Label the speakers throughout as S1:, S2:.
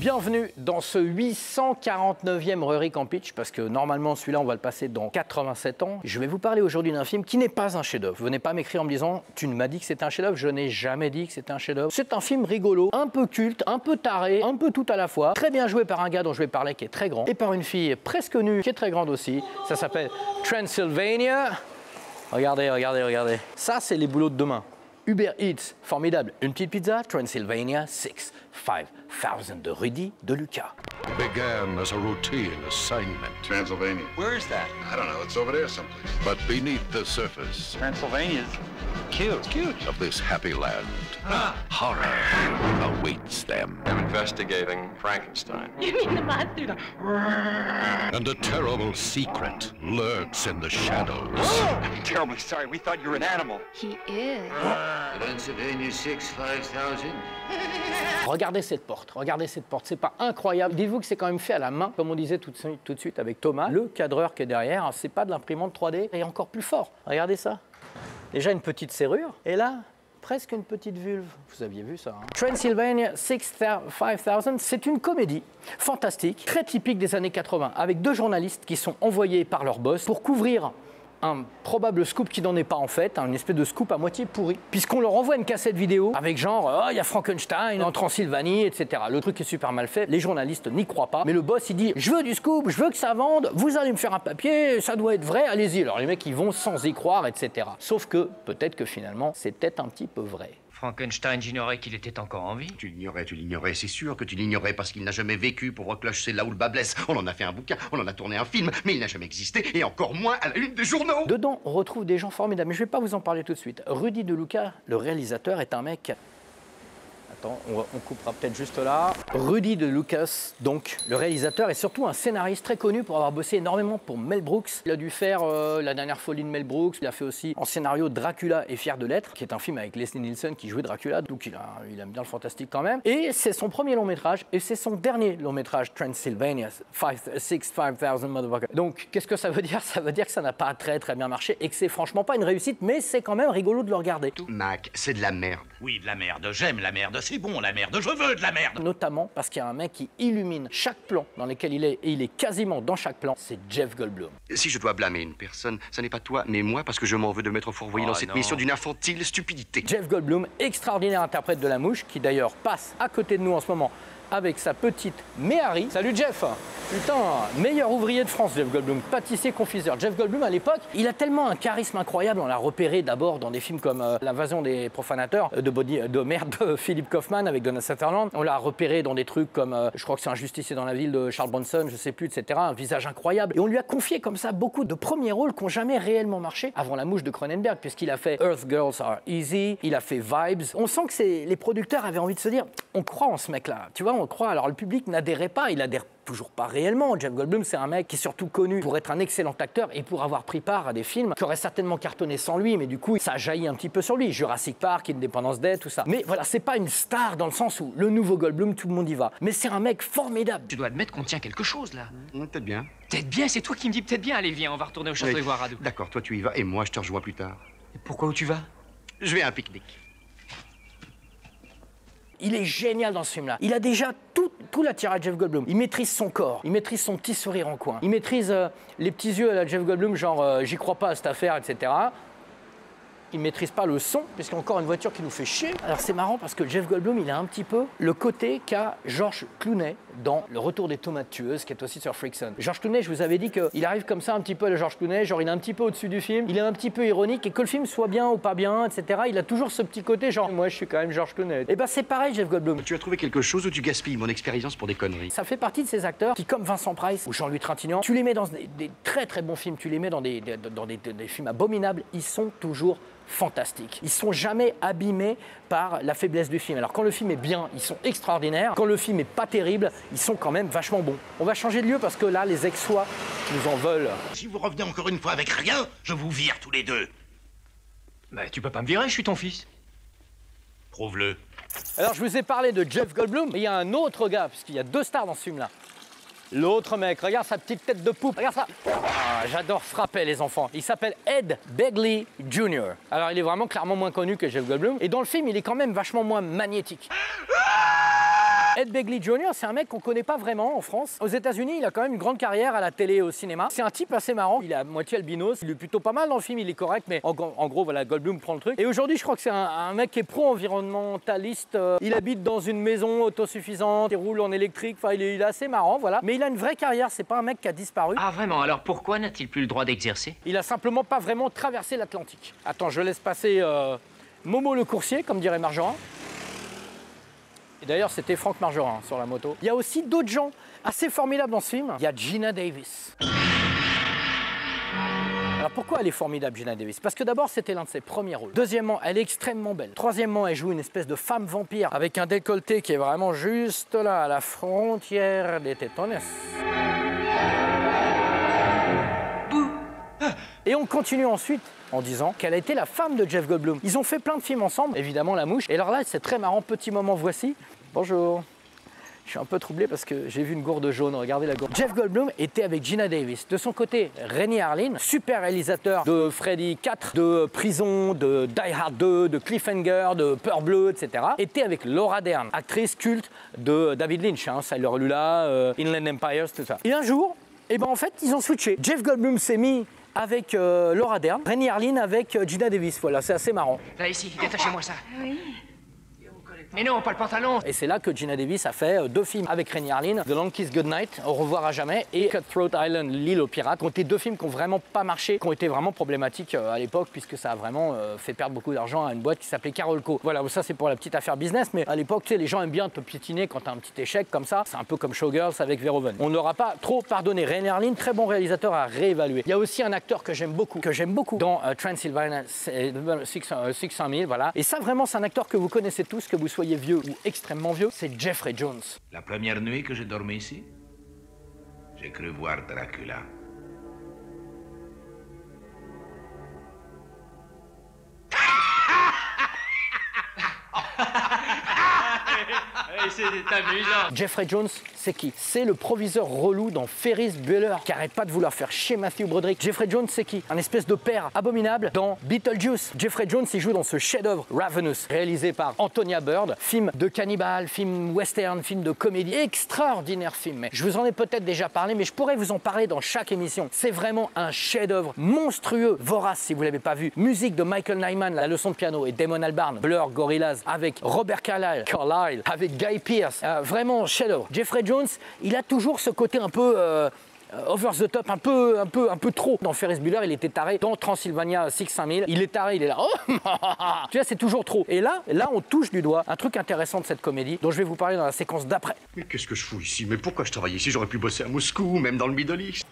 S1: Bienvenue dans ce 849e Rurik en pitch, parce que normalement celui-là on va le passer dans 87 ans. Je vais vous parler aujourd'hui d'un film qui n'est pas un chef-d'œuvre. Venez pas m'écrire en me disant tu ne m'as dit que c'était un chef-d'œuvre, je n'ai jamais dit que c'était un chef-d'œuvre. C'est un film rigolo, un peu culte, un peu taré, un peu tout à la fois. Très bien joué par un gars dont je vais parler qui est très grand et par une fille presque nue qui est très grande aussi. Ça s'appelle Transylvania. Regardez, regardez, regardez. Ça c'est les boulots de demain. Uber Eats, formidable. Une petite pizza, Transylvania 65000 de Rudy De Luca.
S2: Began as a routine assignment.
S3: Transylvania.
S4: Where is that?
S3: I don't know. It's over there someplace.
S2: But beneath the surface
S4: Transylvania's cute. It's cute.
S2: of this happy land, horror awaits them.
S3: I'm investigating Frankenstein.
S5: You mean the monster?
S2: And a terrible secret lurks in the shadows.
S4: I'm terribly sorry. We thought you were an animal.
S5: He is.
S6: Transylvania 65000.
S1: Regardez cette porte, c'est pas incroyable. Dites-vous que c'est quand même fait à la main, comme on disait tout de suite avec Thomas. Le cadreur qui est derrière, c'est pas de l'imprimante 3D, et encore plus fort. Regardez ça. Déjà une petite serrure, et là, presque une petite vulve. Vous aviez vu ça, hein? Transylvania 65000, c'est une comédie fantastique, très typique des années 80, avec deux journalistes qui sont envoyés par leur boss pour couvrir un probable scoop qui n'en est pas en fait, une espèce de scoop à moitié pourri, puisqu'on leur envoie une cassette vidéo avec genre, il y a Frankenstein en Transylvanie, etc. Le truc est super mal fait, les journalistes n'y croient pas, mais le boss il dit, je veux du scoop, je veux que ça vende, vous allez me faire un papier, ça doit être vrai, allez-y. Alors les mecs ils vont sans y croire, etc. Sauf que peut-être que finalement c'est peut-être un petit peu vrai.
S7: Frankenstein, j'ignorais qu'il était encore en vie.
S6: Tu l'ignorais, c'est sûr que tu l'ignorais parce qu'il n'a jamais vécu. Pauvre cloche, c'est là où le bas blesse. On en a fait un bouquin, on en a tourné un film, mais il n'a jamais existé, et encore moins à la une des journaux.
S1: Dedans, on retrouve des gens formidables, mais je ne vais pas vous en parler tout de suite. Rudy De Luca, le réalisateur, est un mec... Attends, on coupera peut-être juste là. Rudy De Lucas, donc, le réalisateur, est surtout un scénariste très connu pour avoir bossé énormément pour Mel Brooks. Il a dû faire La dernière folie de Mel Brooks. Il a fait aussi en scénario Dracula est fier de l'être, qui est un film avec Leslie Nielsen qui jouait Dracula, donc il aime bien le fantastique quand même. Et c'est son premier long métrage, et c'est son dernier long métrage, Transylvania 65000 motherfucker. Donc, qu'est-ce que ça veut dire? Ça veut dire que ça n'a pas très bien marché, et que c'est franchement pas une réussite, mais c'est quand même rigolo de le regarder.
S6: Mac, c'est de la merde.
S8: Oui, de la merde, j'aime la merde, c'est bon la merde, je veux de la merde.
S1: Notamment parce qu'il y a un mec qui illumine chaque plan dans lequel il est, et il est quasiment dans chaque plan, c'est Jeff Goldblum.
S6: Si je dois blâmer une personne, ça n'est pas toi, mais moi, parce que je m'en veux de m'être fourvoyé dans cette mission d'une infantile stupidité.
S1: Jeff Goldblum, extraordinaire interprète de La Mouche, qui d'ailleurs passe à côté de nous en ce moment avec sa petite Méhari. Salut Jeff! Putain, meilleur ouvrier de France, Jeff Goldblum, pâtissier confiseur. Jeff Goldblum, à l'époque, il a tellement un charisme incroyable. On l'a repéré d'abord dans des films comme L'invasion des profanateurs de Philip Kaufman avec Donald Sutherland. On l'a repéré dans des trucs comme, je crois que c'est Un justicier dans la ville de Charles Bronson, je sais plus, etc. Un visage incroyable. Et on lui a confié comme ça beaucoup de premiers rôles qui n'ont jamais réellement marché avant La Mouche de Cronenberg, puisqu'il a fait Earth Girls Are Easy, il a fait Vibes. On sent que les producteurs avaient envie de se dire, on croit en ce mec-là, tu vois, on croit. Alors le public n'adhérait pas, il adhère toujours pas réellement. Jeff Goldblum, c'est un mec qui est surtout connu pour être un excellent acteur et pour avoir pris part à des films qui auraient certainement cartonné sans lui, mais du coup, ça a jailli un petit peu sur lui. Jurassic Park, Independence Day, tout ça. Mais voilà, c'est pas une star dans le sens où le nouveau Goldblum, tout le monde y va. Mais c'est un mec formidable.
S7: Tu dois admettre qu'on tient quelque chose, là.
S6: Peut-être bien.
S7: Peut-être bien, c'est toi qui me dis peut-être bien. Allez, viens, on va retourner au château
S6: Oui.
S7: Ivoire Radou.
S6: D'accord, toi tu y vas, et moi je te rejoins plus tard.
S7: Et pourquoi où tu vas?
S6: Je vais à un pique-nique.
S1: Il est génial dans ce film-là. Il a déjà tout l'attirail de Jeff Goldblum. Il maîtrise son corps, il maîtrise son petit sourire en coin, il maîtrise les petits yeux à la Jeff Goldblum, genre j'y crois pas à cette affaire, etc. Il ne maîtrise pas le son, puisqu'il y a encore une voiture qui nous fait chier. Alors c'est marrant parce que Jeff Goldblum, il a un petit peu le côté qu'a George Clooney dans Le Retour des tomates tueuses, qui est aussi sur Freakson. George Clooney, je vous avais dit qu'il arrive comme ça un petit peu à la George Clooney, genre il est un petit peu au-dessus du film, il est un petit peu ironique, et que le film soit bien ou pas bien, etc. Il a toujours ce petit côté genre, moi je suis quand même George Clooney. Et ben c'est pareil Jeff Goldblum.
S6: Tu as trouvé quelque chose ou tu gaspilles mon expérience pour des conneries?
S1: Ça fait partie de ces acteurs qui, comme Vincent Price ou Jean-Louis Trintignant, tu les mets dans des très bons films, tu les mets dans des films abominables, ils sont toujours fantastiques. Ils sont jamais abîmés par la faiblesse du film. Alors quand le film est bien, ils sont extraordinaires. Quand le film est pas terrible, ils sont quand même vachement bons. On va changer de lieu parce que là, les ex-sois nous en veulent.
S8: Si vous revenez encore une fois avec rien, je vous vire tous les deux.
S7: Bah, tu peux pas me virer, je suis ton fils.
S8: Prouve-le.
S1: Alors je vous ai parlé de Jeff Goldblum, mais il y a un autre gars, puisqu'il y a deux stars dans ce film-là. L'autre mec, regarde sa petite tête de poupe, regarde ça. Ah, j'adore frapper les enfants. Il s'appelle Ed Begley Jr. Alors il est vraiment clairement moins connu que Jeff Goldblum. Et dans le film, il est quand même vachement moins magnétique. Ed Begley Jr., c'est un mec qu'on connaît pas vraiment en France. Aux États-Unis, il a quand même une grande carrière à la télé et au cinéma. C'est un type assez marrant. Il est à moitié albinos. Il est plutôt pas mal dans le film, il est correct, mais en gros, voilà, Goldblum prend le truc. Et aujourd'hui, je crois que c'est un mec qui est pro-environnementaliste. Il habite dans une maison autosuffisante, il roule en électrique. Enfin, il est assez marrant, voilà. Mais il a une vraie carrière. C'est pas un mec qui a disparu.
S7: Ah, vraiment? Alors pourquoi n'a-t-il plus le droit d'exercer?
S1: Il a simplement pas vraiment traversé l'Atlantique. Attends, je laisse passer Momo le coursier, comme dirait Margerin. Et d'ailleurs, c'était Franck Margerin sur la moto. Il y a aussi d'autres gens assez formidables dans ce film. Il y a Geena Davis. Alors pourquoi elle est formidable, Geena Davis? Parce que d'abord, c'était l'un de ses premiers rôles. Deuxièmement, elle est extrêmement belle. Troisièmement, elle joue une espèce de femme vampire avec un décolleté qui est vraiment juste là, à la frontière des tétones. Et on continue ensuite en disant qu'elle a été la femme de Jeff Goldblum. Ils ont fait plein de films ensemble, évidemment La Mouche. Et alors là, c'est très marrant, petit moment voici. Bonjour. Je suis un peu troublé parce que j'ai vu une gourde jaune, regardez la gourde. Jeff Goldblum était avec Geena Davis. De son côté, Renny Harlin, super réalisateur de Freddy 4, de Prison, de Die Hard 2, de Cliffhanger, de Peur Bleue, etc. était avec Laura Dern, actrice culte de David Lynch, hein, Sailor Lula, Inland Empire, tout ça. Et un jour, eh ben en fait, ils ont switché. Jeff Goldblum s'est mis avec Laura Dern, Renny Harlin avec Geena Davis. Voilà, c'est assez marrant.
S7: Là, ici, détachez-moi ça. Oui. Mais non, pas le pantalon.
S1: Et c'est là que Geena Davis a fait 2 films avec Renny Harlin, The Long Kiss Goodnight, Au revoir à jamais, et Cutthroat Island, l'île aux pirates, qui ont été 2 films qui n'ont vraiment pas marché, qui ont été vraiment problématiques à l'époque, puisque ça a vraiment fait perdre beaucoup d'argent à une boîte qui s'appelait Carolco. Voilà, ça c'est pour la petite affaire business, mais à l'époque, tu sais, les gens aiment bien te piétiner quand tu as un petit échec comme ça. C'est un peu comme Showgirls avec Verhoeven. On n'aura pas trop pardonné. Renny Harlin, très bon réalisateur à réévaluer. Il y a aussi un acteur que j'aime beaucoup dans Transylvania 600 000, voilà. Et ça, vraiment, c'est un acteur que vous connaissez tous, que vous soyez vieux ou extrêmement vieux, c'est Jeffrey Jones.
S8: La première nuit que j'ai dormi ici, j'ai cru voir Dracula.
S7: C'est amusant.
S1: Jeffrey Jones, c'est qui? C'est le proviseur relou dans Ferris Bueller, qui arrête pas de vouloir faire chier Matthew Broderick. Jeffrey Jones, c'est qui? Un espèce de père abominable dans Beetlejuice. Jeffrey Jones, il joue dans ce chef-d'œuvre Ravenous, réalisé par Antonia Bird, film de cannibale, film western, film de comédie, extraordinaire film. Mais je vous en ai peut-être déjà parlé, mais je pourrais vous en parler dans chaque émission. C'est vraiment un chef-d'œuvre monstrueux, vorace si vous l'avez pas vu. Musique de Michael Nyman, la leçon de piano, et Damon Albarn, Blur, Gorillaz, avec Robert Carlyle, avec Guy Pearce, vraiment chef-d'œuvre. Jeffrey Jones, il a toujours ce côté un peu over the top, un peu trop. Dans Ferris Bueller, il était taré. Dans Transylvania 600 000, il est taré, il est là. Oh tu vois, c'est toujours trop. Et là, on touche du doigt un truc intéressant de cette comédie dont je vais vous parler dans la séquence d'après.
S6: Mais qu'est-ce que je fous ici? Mais pourquoi je travaille ici? J'aurais pu bosser à Moscou, même dans le Middle East.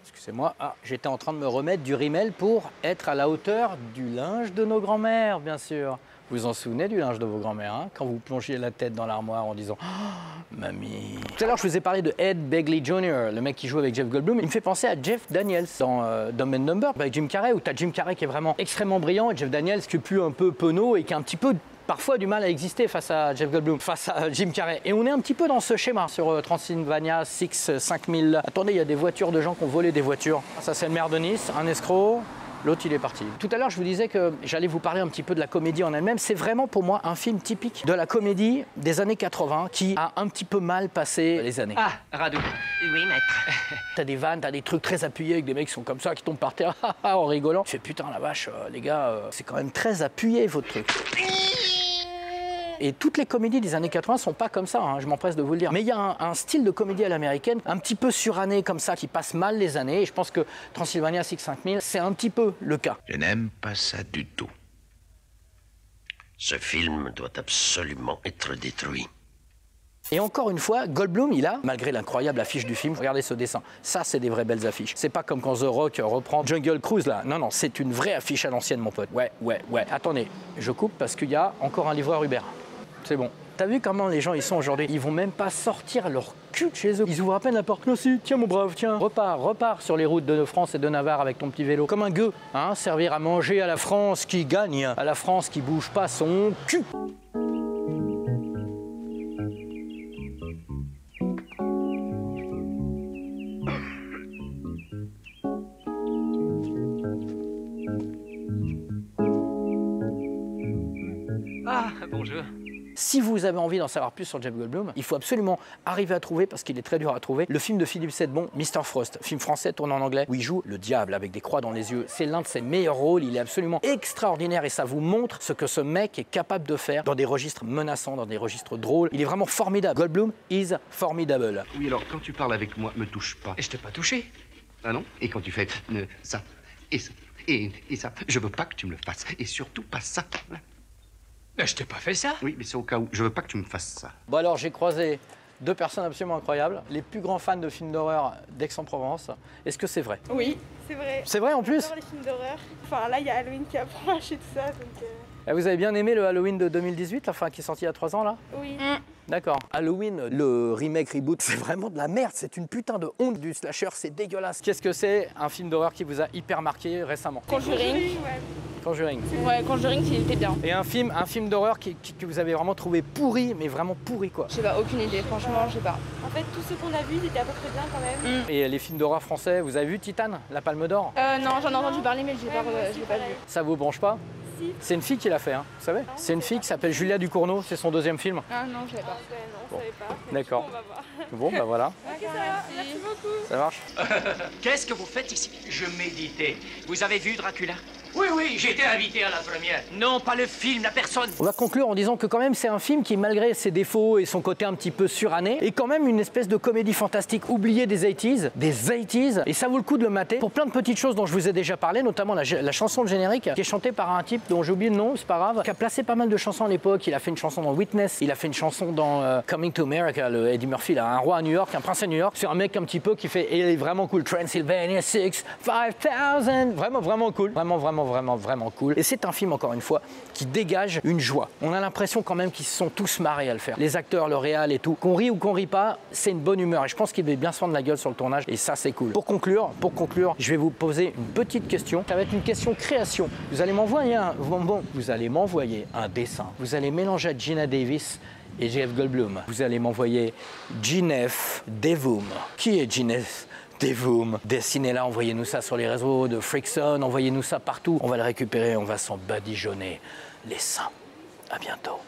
S1: Excusez-moi, j'étais en train de me remettre du rimel pour être à la hauteur du linge de nos grands-mères, bien sûr. Vous vous en souvenez du linge de vos grands-mères, hein, quand vous plongiez la tête dans l'armoire en disant oh, mamie. Tout à l'heure, je vous ai parlé de Ed Begley Jr., le mec qui joue avec Jeff Goldblum. Il me fait penser à Jeff Daniels dans Dumb and Dumber avec Jim Carrey, où tu as Jim Carrey qui est vraiment extrêmement brillant et Jeff Daniels qui est plus un peu penaud et qui a un petit peu parfois du mal à exister face à Jeff Goldblum, face à Jim Carrey. Et on est un petit peu dans ce schéma sur Transylvania 5000. Attendez, il y a des voitures de gens qui ont volé des voitures. Ça, c'est le maire de Nice, un escroc. L'autre, il est parti. Tout à l'heure, je vous disais que j'allais vous parler un petit peu de la comédie en elle-même. C'est vraiment pour moi un film typique de la comédie des années 80 qui a un petit peu mal passé les années.
S7: Ah, Radou. Oui, maître.
S1: T'as des vannes, t'as des trucs très appuyés avec des mecs qui sont comme ça, qui tombent par terre en rigolant. Tu fais putain la vache, les gars, c'est quand même très appuyé votre truc. Et toutes les comédies des années 80 sont pas comme ça, hein, je m'empresse de vous le dire. Mais il y a un style de comédie à l'américaine, un petit peu suranné comme ça, qui passe mal les années. Et je pense que Transylvania 600 000, c'est un petit peu le cas.
S8: Je n'aime pas ça du tout.
S5: Ce film doit absolument être détruit.
S1: Et encore une fois, Goldblum, il a, malgré l'incroyable affiche du film, regardez ce dessin, ça c'est des vraies belles affiches. C'est pas comme quand The Rock reprend Jungle Cruise là, non, c'est une vraie affiche à l'ancienne mon pote. Ouais. Attendez, je coupe parce qu'il y a encore un livreur Uber. C'est bon. T'as vu comment les gens ils sont aujourd'hui? Ils vont même pas sortir leur cul de chez eux. Ils ouvrent à peine la porte. Là, si, tiens mon brave, tiens. Repars sur les routes de France et de Navarre avec ton petit vélo. Comme un gueux, hein, servir à manger à la France qui gagne, à la France qui bouge pas son cul.
S7: Ah, bonjour.
S1: Si vous avez envie d'en savoir plus sur Jeff Goldblum, il faut absolument arriver à trouver, parce qu'il est très dur à trouver, le film de Philippe Sedbon, Mr. Frost, film français tourné en anglais, où il joue le diable avec des croix dans les yeux. C'est l'un de ses meilleurs rôles, il est absolument extraordinaire et ça vous montre ce que ce mec est capable de faire dans des registres menaçants, dans des registres drôles. Il est vraiment formidable. Goldblum is formidable.
S6: Oui, alors quand tu parles avec moi, me touche pas.
S9: Et je t'ai pas touché.
S6: Ah non? Et quand tu fais ça, et ça, et ça, je veux pas que tu me le fasses. Et surtout pas ça.
S9: Mais je t'ai pas fait ça.
S6: Oui, mais c'est au cas où. Je veux pas que tu me fasses ça.
S1: Bon alors, j'ai croisé deux personnes absolument incroyables, les plus grands fans de films d'horreur d'Aix-en-Provence. Est-ce que c'est vrai?
S10: Oui, c'est vrai.
S1: C'est vrai en plus?
S10: J'adore les films d'horreur. Enfin là, il y a Halloween qui approche et tout ça, donc...
S1: Et vous avez bien aimé le Halloween de 2018, enfin qui est sorti il y a 3 ans là?
S10: Oui.
S1: D'accord. Halloween, le remake reboot, c'est vraiment de la merde. C'est une putain de honte du slasher, c'est dégueulasse. Qu'est-ce que c'est un film d'horreur qui vous a hyper marqué récemment?
S10: Conjuring. Ouais.
S1: Conjuring.
S10: Ouais, Conjuring, il était bien.
S1: Et un film d'horreur que vous avez vraiment trouvé pourri, mais vraiment pourri quoi?
S10: J'ai pas aucune idée, franchement, je sais pas. En fait, tous ceux qu'on a vus, ils étaient à peu près bien quand même.
S1: Et les films d'horreur français, vous avez vu Titane, la Palme d'Or?
S10: Non, j'en ai entendu parler, mais je l'ai pas vu.
S1: Ça vous branche pas?
S10: Si.
S1: C'est une fille qui l'a fait, hein, vous savez? C'est une fille qui s'appelle Julia Ducournau, c'est son 2e film.
S10: Ah non, je savais pas.
S1: Bon. D'accord. Bon, bah voilà.
S10: Ok, ça va. Merci beaucoup.
S1: Ça marche?
S9: Qu'est-ce que vous faites ici? Je méditais. Vous avez vu Dracula? Oui, oui, j'ai été invité à la première. Non, pas le film, la personne.
S1: On va conclure en disant que quand même c'est un film qui, malgré ses défauts et son côté un petit peu suranné, est quand même une espèce de comédie fantastique oubliée des 80s, et ça vaut le coup de le mater pour plein de petites choses dont je vous ai déjà parlé, notamment la chanson de générique qui est chantée par un type dont j'ai oublié le nom, c'est pas grave, qui a placé pas mal de chansons à l'époque. Il a fait une chanson dans Witness, il a fait une chanson dans Coming to America, le Eddie Murphy, là, un roi à New York, un prince à New York. C'est un mec un petit peu qui fait, et il est vraiment cool, Transylvania 6, 5000, vraiment cool, vraiment cool. Et c'est un film, encore une fois, qui dégage une joie. On a l'impression quand même qu'ils se sont tous marrés à le faire. Les acteurs, le réal et tout. Qu'on rit ou qu'on rit pas, c'est une bonne humeur. Et je pense qu'il devait bien se fendre la gueule sur le tournage. Et ça, c'est cool. Pour conclure, je vais vous poser une petite question. Ça va être une question création. Vous allez m'envoyer un dessin. Vous allez mélanger Geena Davis et Jeff Goldblum. Vous allez m'envoyer Geneviève Devum. Qui est Geneviève Devum? Dessinez-la, envoyez-nous ça sur les réseaux de Frickson, envoyez-nous ça partout. On va le récupérer, on va s'en badigeonner les seins. À bientôt.